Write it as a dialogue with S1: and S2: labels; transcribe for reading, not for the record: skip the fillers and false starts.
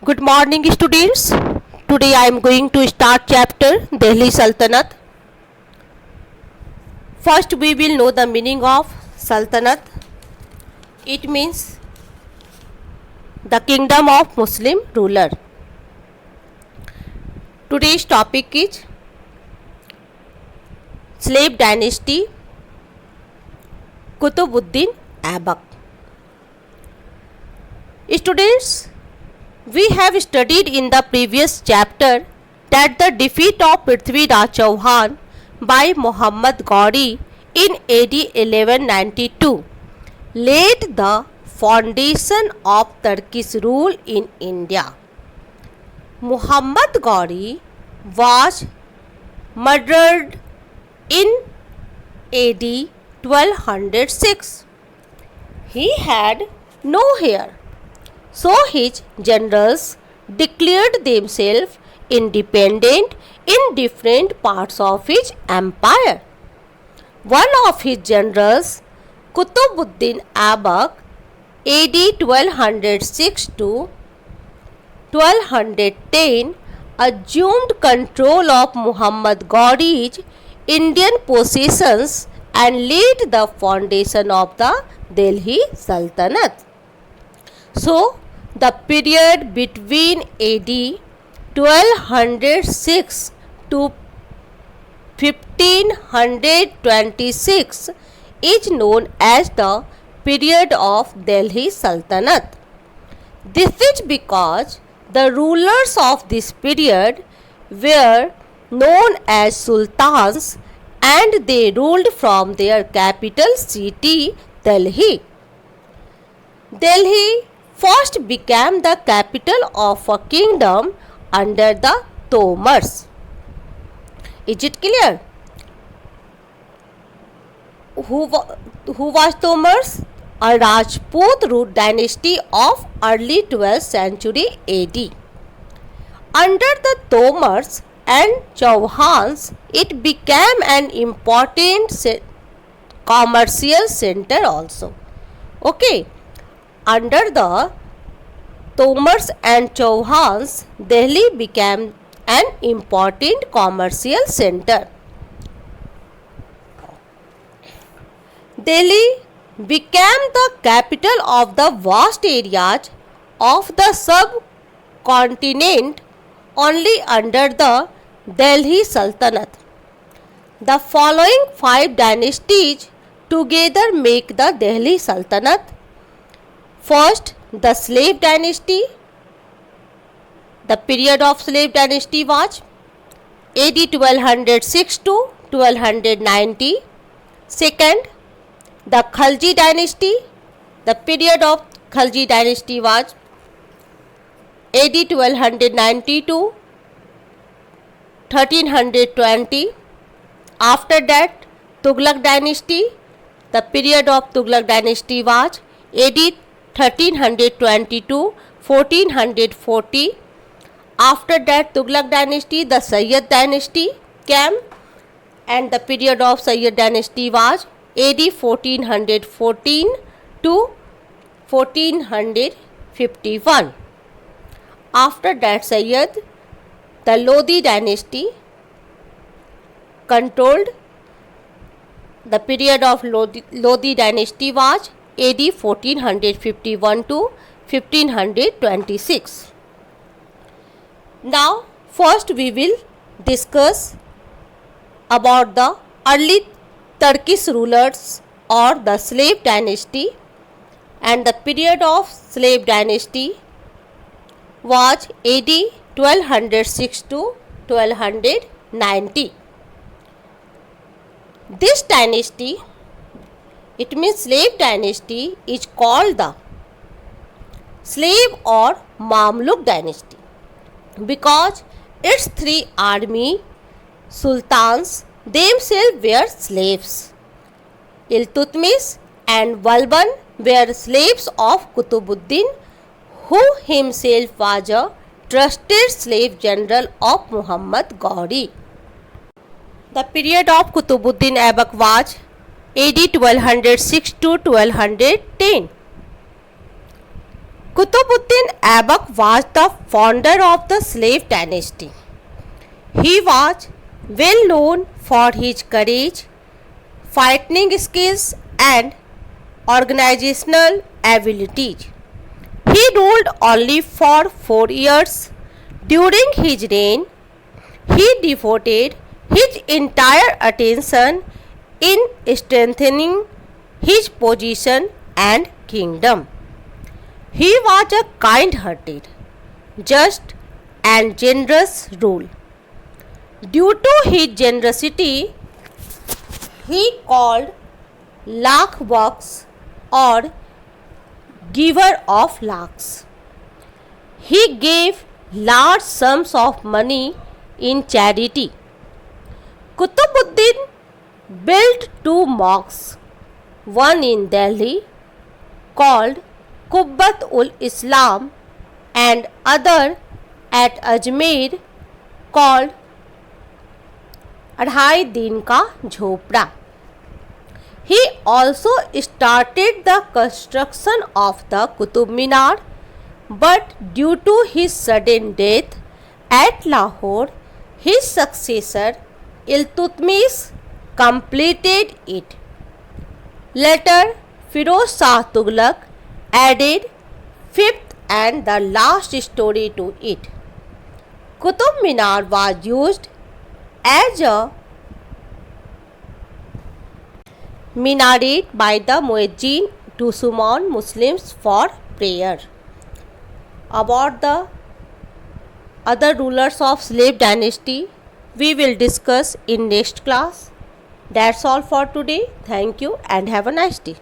S1: Good morning, students. Today I am going to start chapter Delhi Sultanate. First, we will know the meaning of Sultanate. It means the kingdom of Muslim ruler. Today's topic is slave dynasty, Qutbuddin Aibak. Students, we have studied in the previous chapter that the defeat of Prithviraj Chauhan by Muhammad Ghori in AD 1192 laid the foundation of Turkish rule in India. Muhammad Ghori was murdered in AD 1206. He had no heir. So his generals declared themselves independent in different parts of his empire. One of his generals, Qutbuddin Aibak, AD 1206 to 1210, assumed control of Muhammad Ghori's Indian possessions and laid the foundation of the Delhi Sultanate. So, the period between AD 1206 to 1526 is known as the period of Delhi Sultanate. This is because the rulers of this period were known as sultans and they ruled from their capital city Delhi. Delhi first became the capital of a kingdom under the Tomars. Is it clear? Who was Tomars? A Rajput root dynasty of early 12th century AD. Under the Tomars and Chauhans, it became an important commercial center also. Okay. Under the Tomars and Chauhans, Delhi became an important commercial center. Delhi became the capital of the vast areas of the subcontinent only under the Delhi Sultanate. The following 5 dynasties together make the Delhi Sultanate. First, the slave dynasty. The period of slave dynasty was AD 1206 to 1290. Second, the Khalji dynasty. The period of Khalji dynasty was AD 1290 to 1320. After that, Tughlaq dynasty. The period of Tughlaq dynasty was AD 1320 to 1440. After that Tughlaq dynasty, the Sayyid dynasty came and the period of Sayyid dynasty was AD 1414 to 1451. After that Sayyid, the Lodi dynasty controlled. The period of Lodi dynasty was AD 1451 to 1526. Now, first we will discuss about the early Turkish rulers or the slave dynasty, and the period of slave dynasty was AD 1206 to 1290. This dynasty, it means slave dynasty, is called the slave or Mamluk dynasty because its 3 army sultans themselves were slaves. Iltutmish and Balban were slaves of Qutbuddin, who himself was a trusted slave general of Muhammad Ghori. The period of Qutbuddin Aibak was AD 1206 to 1210. Qutbuddin Aibak was the founder of the slave dynasty. He was well known for his courage, fighting skills, and organizational abilities. He ruled only for 4 years. During his reign, he devoted his entire attention in strengthening his position and kingdom. He was a kind-hearted, just, and generous ruler. Due to his generosity, he called lakh bucks or giver of lakhs. He gave large sums of money in charity. Qutbuddin built two mosques, one in Delhi called Qubbat ul Islam and other at Ajmer called Adhai Din Ka Jhopda. He also started the construction of the Qutub Minar, but due to his sudden death at Lahore, his successor Iltutmish completed it. Later, Firoz Shah Tughlaq added fifth and the last story to it. Qutub Minar was used as a minaret by the Muezzin to summon Muslims for prayer. About the other rulers of slave dynasty, we will discuss in next class. That's all for today. Thank you and have a nice day.